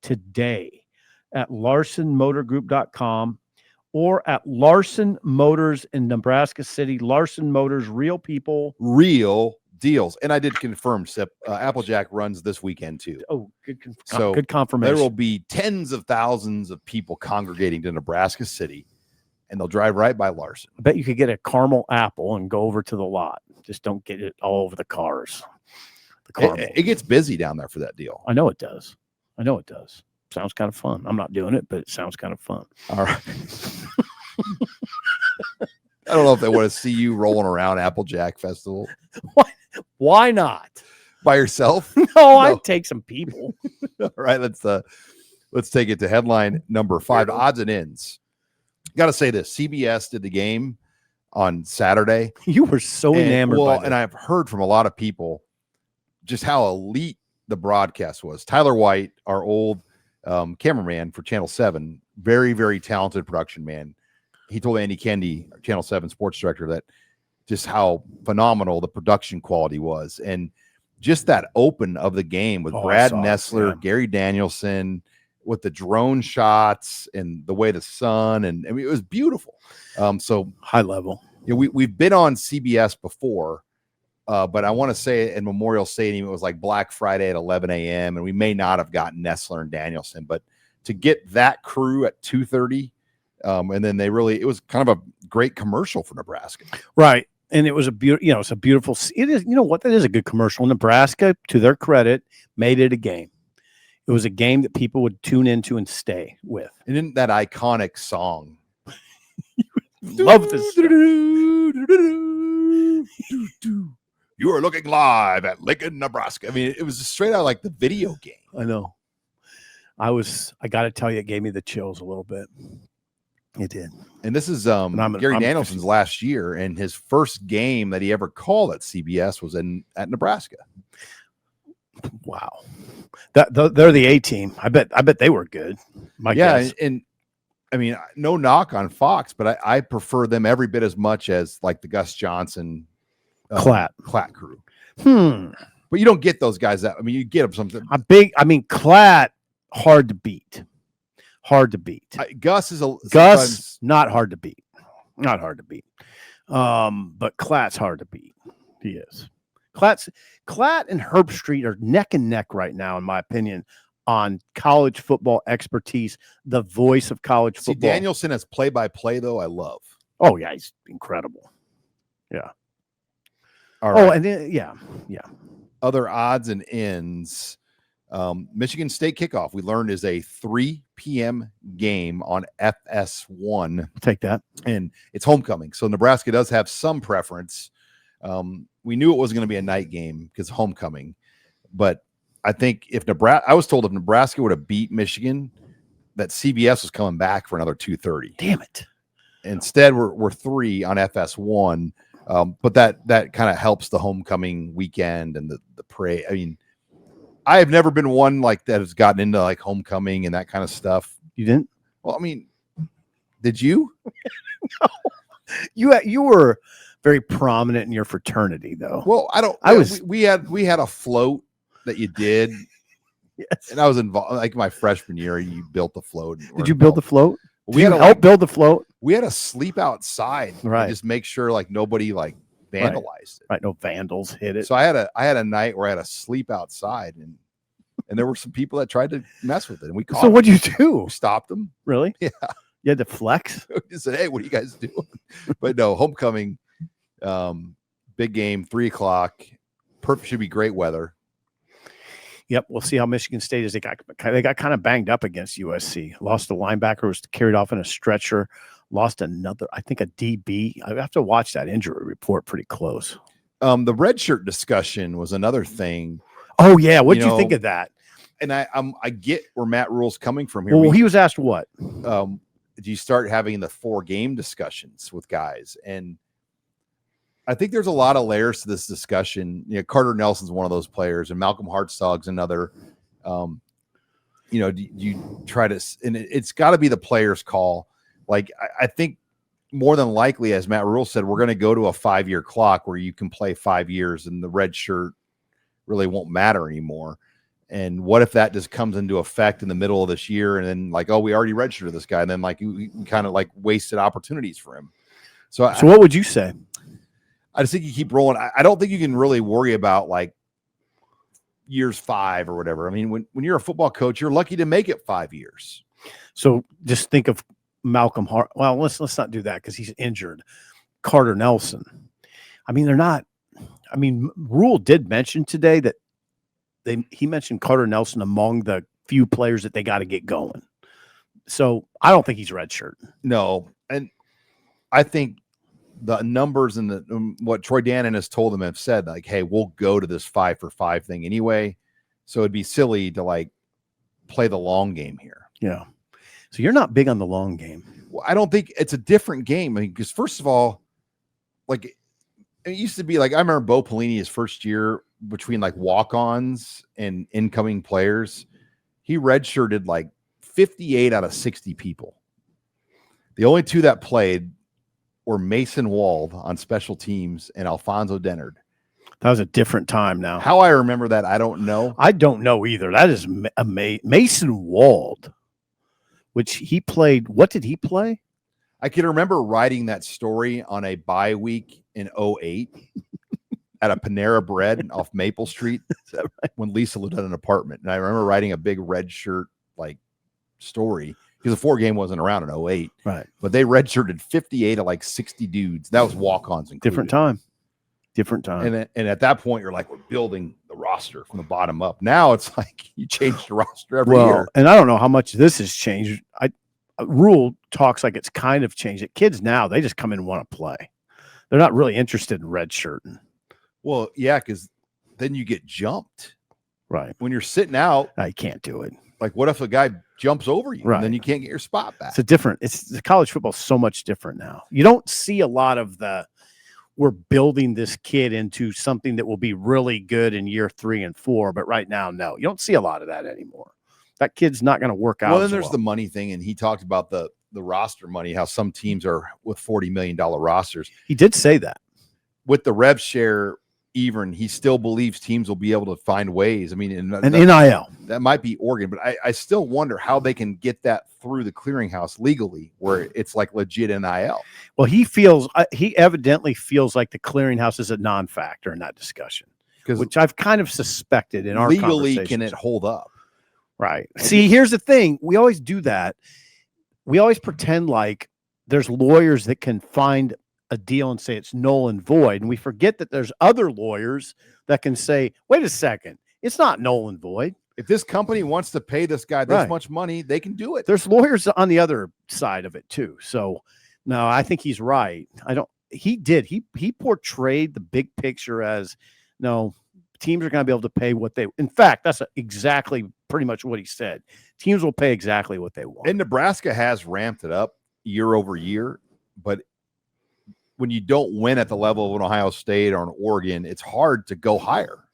at LarsonMotorGroup.com or at Larson Motors in Nebraska City. Larson Motors, real people, real deals. And I did confirm, Sip, Applejack runs this weekend too. Oh, good confirmation. There will be tens of thousands of people congregating to Nebraska City, and they'll drive right by Larson. I bet you could get a caramel apple and go over to the lot. Just don't get it all over the cars. The caramel. It gets busy down there for that deal. I know it does. Sounds kind of fun. I'm not doing it, but it sounds kind of fun. All right. I don't know if they want to see you rolling around Applejack Festival. Why not? By yourself? No, I'd take some people. All right, let's take it to headline number 5, odds and ends. Got to say this. CBS did the game on Saturday. You were so enamored by that. And I've heard from a lot of people just how elite the broadcast was. Tyler White, our old cameraman for Channel 7, very, very talented production man. He told Andy Kendi, Channel 7 sports director, that just how phenomenal the production quality was. And just that open of the game with Brad Nessler, Gary Danielson, with the drone shots and the way the sun, and I mean, it was beautiful. So high level. You know, we've been on CBS before, but I want to say in Memorial Stadium, it was like Black Friday at 11 a.m. and we may not have gotten Nessler and Danielson, but to get that crew at 2:30, and then it was kind of a great commercial for Nebraska. Right. And it was it's a beautiful, it is, that is a good commercial. Nebraska, to their credit, made it a game. It was a game that people would tune into and stay with. And then that iconic song. Love this. You are looking live at Lincoln, Nebraska. I mean, it was straight out like the video game. I know. I got to tell you, it gave me the chills a little bit. It did. And this is Gary Danielson's last year, and his first game that he ever called at CBS was at Nebraska. Wow. They're the A team. I bet they were good. My guess. And I mean, no knock on Fox, but I prefer them every bit as much as like the Gus Johnson Platte crew. But you don't get those guys you get them something. Platte, hard to beat. Gus is not hard to beat. Not hard to beat. But Clat's hard to beat. He is. Platte and Herb Street are neck and neck right now, in my opinion, on college football expertise, the voice of college football. Danielson as play-by-play, though, I love. Oh, yeah, he's incredible. Yeah. All right. Oh, and then, yeah. Other odds and ends. Michigan State kickoff, we learned, is a 3 p.m. game on FS1. I'll take that. And it's homecoming. So Nebraska does have some preference. We knew it was going to be a night game because homecoming. But I think I was told if Nebraska would have beat Michigan, that CBS was coming back for another 2:30. Damn it. Instead, we're 3 on FS1. But that kind of helps the homecoming weekend and the parade. I mean, I have never been one like that has gotten into like homecoming and that kind of stuff. You didn't? Well, I mean, did you? No. You were very prominent in your fraternity, though. Well, we had a float that you did. Yes. And I was involved, like my freshman year. You built the float. Did you build the float? We had to help build the float. We had to sleep outside, right? Just make sure like nobody like vandalized it. Right, no vandals hit it. So I had a night where I had to sleep outside, and there were some people that tried to mess with it, and we caught. So what'd you do? We stopped them. Really? Yeah. You had to flex. We said, "Hey, what are you guys doing?" But no, homecoming, big game, 3:00. Perfect. Should be great weather. Yep, we'll see how Michigan State is. They got kind of banged up against USC. Lost a linebacker, was carried off in a stretcher. Lost another, I think, a DB. I have to watch that injury report pretty close. The redshirt discussion was another thing. Oh yeah, what did you think of that? And I get where Matt Rhule's coming from here. Well, he was asked what? Do you start having the 4-game discussions with guys? And I think there's a lot of layers to this discussion. You know, Carter Nelson's one of those players, and Malcolm Hartzog's another. Do you try to, and it's got to be the player's call. Like, I think more than likely, as Matt Rhule said, we're going to go to a 5-year clock where you can play 5 years and the red shirt really won't matter anymore. And what if that just comes into effect in the middle of this year, and then like, oh, we already redshirted this guy, and then like we kind of like wasted opportunities for him. So what would you say? I just think you keep rolling. I don't think you can really worry about like years 5 or whatever. I mean, when you're a football coach, you're lucky to make it 5 years. So just think of Malcolm Hart. Well, let's not do that because he's injured. Carter Nelson. I mean, they're not. I mean, Rhule did mention today that he mentioned Carter Nelson among the few players that they got to get going. So I don't think he's redshirt. No, and I think the numbers and what Troy Dannon has told them have said, like, hey, we'll go to this 5-for-5 thing anyway. So it'd be silly to like play the long game here. Yeah. So you're not big on the long game. Well, I don't think it's a different game. I mean, because first of all, like it used to be like I remember Bo Pelini his first year between like walk-ons and incoming players, he redshirted like 58 out of 60 people. The only two that played were Mason Wald on special teams and Alfonso Dennard. That was a different time now. How I remember that, I don't know. I don't know either. That is amazing. Mason Wald, which he played. What did he play? I can remember writing that story on a bye week in 2008 at a Panera Bread off Maple Street when Lisa lived at an apartment. And I remember writing a big red shirt like story because the 4 game wasn't around in 2008. Right. But they redshirted 58 of like 60 dudes. That was walk-ons included. Different time. And at that point, you're like, we're building the roster from the bottom up. Now it's like you change the roster every year. And I don't know how much this has changed. Rhule talks like it's kind of changed it. Kids now, they just come in and want to play. They're not really interested in redshirting. Well, yeah, because then you get jumped. Right. When you're sitting out. I can't do it. Like, what if a guy jumps over you? Right. And then you can't get your spot back. The college football is so much different now. You don't see a lot of we're building this kid into something that will be really good in year 3 and 4. But right now, no, you don't see a lot of that anymore. That kid's not going to work out. Well, then there's the money thing. And he talked about the roster money, how some teams are with $40 million rosters. He did say that. With the rev share, even he still believes teams will be able to find ways. I mean, and NIL. That might be Oregon, but I still wonder how they can get that through the clearinghouse legally where it's like legit NIL. Well, he evidently feels like the clearinghouse is a non-factor in that discussion, which I've kind of suspected in our legally, can it hold up? Right. See, here's the thing. We always do that. We always pretend like there's lawyers that can find a deal and say it's null and void. And we forget that there's other lawyers that can say, wait a second, it's not null and void. If this company wants to pay this guy this much money, they can do it. There's lawyers on the other side of it too. So no, I think he's right. He portrayed the big picture as no, teams are going to be able to pay what they, in fact, that's exactly pretty much what he said. Teams will pay exactly what they want. And Nebraska has ramped it up year over year, but when you don't win at the level of an Ohio State or an Oregon, it's hard to go higher.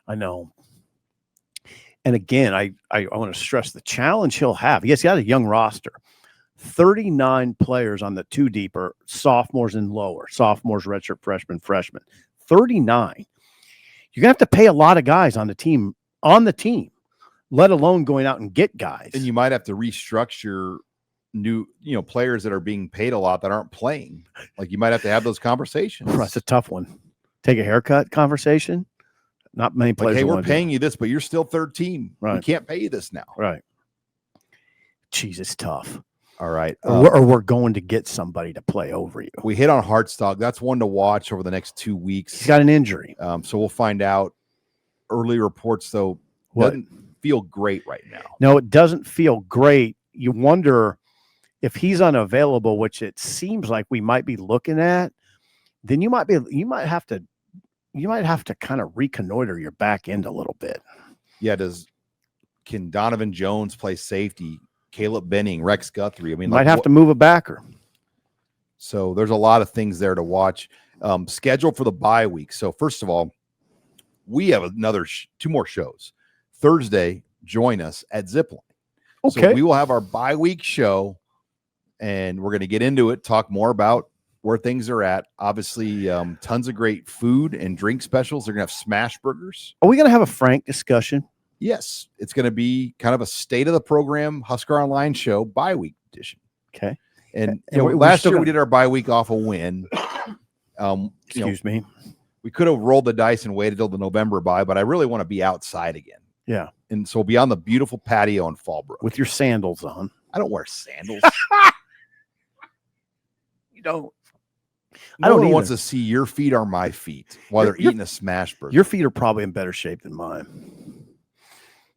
I know. And again, I want to stress the challenge he'll have. Yes, he got a young roster. 39 players on the 2 deep are sophomores and lower. Sophomores, redshirt, freshmen. 39. You're gonna have to pay a lot of guys on the team, let alone going out and get guys. And you might have to restructure new, players that are being paid a lot that aren't playing. Like you might have to have those conversations. That's a tough one. Take a haircut conversation. Not many players. Like, hey, we're paying you this, but you're still third team. Right. We can't pay you this now. Right. Jeez, it's tough. All right. Or we're going to get somebody to play over you. We hit on Hartzog. That's one to watch over the next 2 weeks. He's got an injury. So we'll find out. Early reports, though, doesn't feel great right now. No, it doesn't feel great. You wonder if he's unavailable, which it seems like we might be looking at, then you might have to kind of reconnoiter your back end a little bit. Yeah. Can Donovan Jones play safety? Caleb Benning, Rex Guthrie. I mean, might have to move a backer. So there's a lot of things there to watch. Schedule for the bye week. So first of all, we have another 2 more shows. Thursday, join us at Zipline. Okay. So we will have our bye week show, and we're going to get into it, talk more about where things are at. Obviously, tons of great food and drink specials. They're going to have smash burgers. Are we going to have a frank discussion? Yes. It's going to be kind of a state of the program Husker Online show bye week edition. Okay. And last year we did our bye week off a win. Excuse me. We could have rolled the dice and waited till the November bye, but I really want to be outside again. Yeah. And so we'll be on the beautiful patio in Fallbrook. With your sandals on. I don't wear sandals. You don't. No one wants to see your feet or my feet while they're eating a smash burger. Your feet are probably in better shape than mine.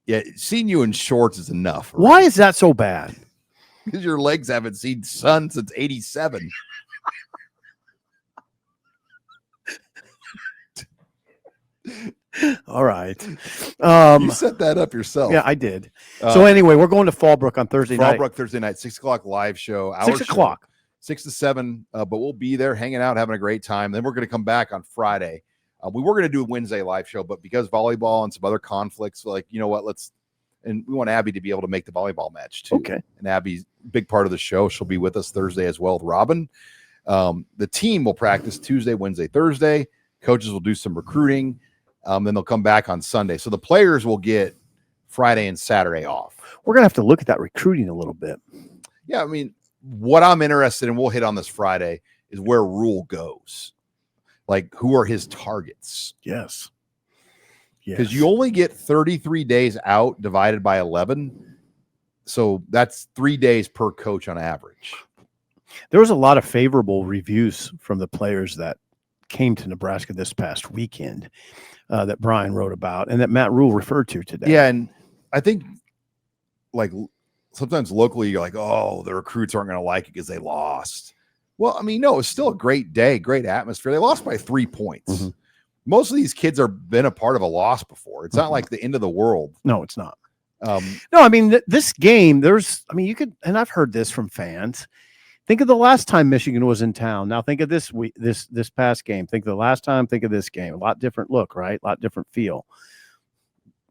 Yeah, seeing you in shorts is enough. Right? Why is that so bad? Because your legs haven't seen sun since 87. All right. You set that up yourself. Yeah, I did. So anyway, we're going to Fallbrook on Thursday night. Fallbrook Thursday night, 6 o'clock live show. 6 o'clock. 6 to 7, but we'll be there hanging out, having a great time. Then we're going to come back on Friday. We were going to do a Wednesday live show, but because volleyball and some other conflicts, like, you know what, and we want Abby to be able to make the volleyball match too. Okay. And Abby's a big part of the show. She'll be with us Thursday as well with Robin. The team will practice Tuesday, Wednesday, Thursday. Coaches will do some recruiting. Then they'll come back on Sunday. So the players will get Friday and Saturday off. We're going to have to look at that recruiting a little bit. Yeah, I mean, what I'm interested in, we'll hit on this Friday, is where Rhule goes. Like, who are his targets? Yes. Because you only get 33 days out divided by 11. So that's 3 days per coach on average. There was a lot of favorable reviews from the players that came to Nebraska this past weekend that Brian wrote about and that Matt Rhule referred to today. Yeah, and I think, like, sometimes locally you're like, oh, the recruits aren't going to like it because they lost. Well, I mean, no, it's still a great day, great atmosphere. They lost by 3 points. Mm-hmm. Most of these kids have been a part of a loss before. It's not like the end of the world. No, it's not. No, I mean, this game, you could, and I've heard this from fans. Think of the last time Michigan was in town. Now think of this past game. Think of the last time. Think of this game. A lot different look, right? A lot different feel.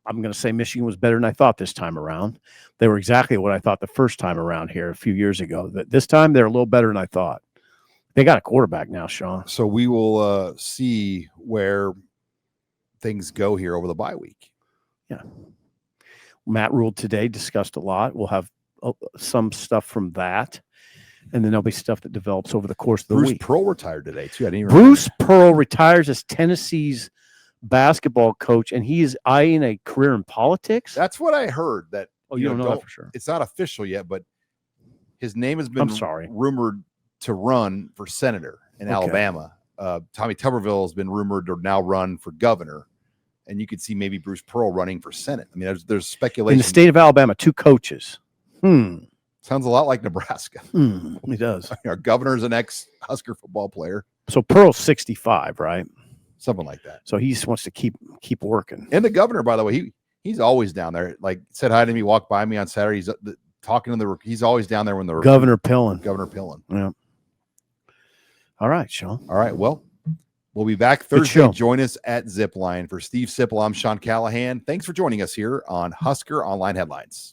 I'm going to say Michigan was better than I thought this time around. They were exactly what I thought the first time around here a few years ago. But this time they're a little better than I thought. They got a quarterback now, Sean. So we will see where things go here over the bye week. Yeah. Matt Rhule today discussed a lot. We'll have some stuff from that. And then there'll be stuff that develops over the course of the week. Bruce Pearl retired today, too. I didn't even Bruce Pearl retires as Tennessee's basketball coach, and he is eyeing a career in politics. That's what I heard. That you don't know that for sure. It's not official yet, but his name has been rumored to run for senator in Alabama. Tommy Tuberville has been rumored to now run for governor, and you could see maybe Bruce Pearl running for Senate. I mean, there's speculation. In the state of Alabama, 2 coaches. Sounds a lot like Nebraska. He does. Our governor's an ex-Husker football player. So Pearl's 65, right? Something like that. So he just wants to keep working. And the governor, by the way, he's always down there. Like, said hi to me, walked by me on Saturday. He's talking to he's always down there when the Governor Pillen. Yeah. All right, Sean. All right. Well, we'll be back Thursday. Join us at Zipline. For Steve Sipple, I'm Sean Callahan. Thanks for joining us here on Husker Online Headlines.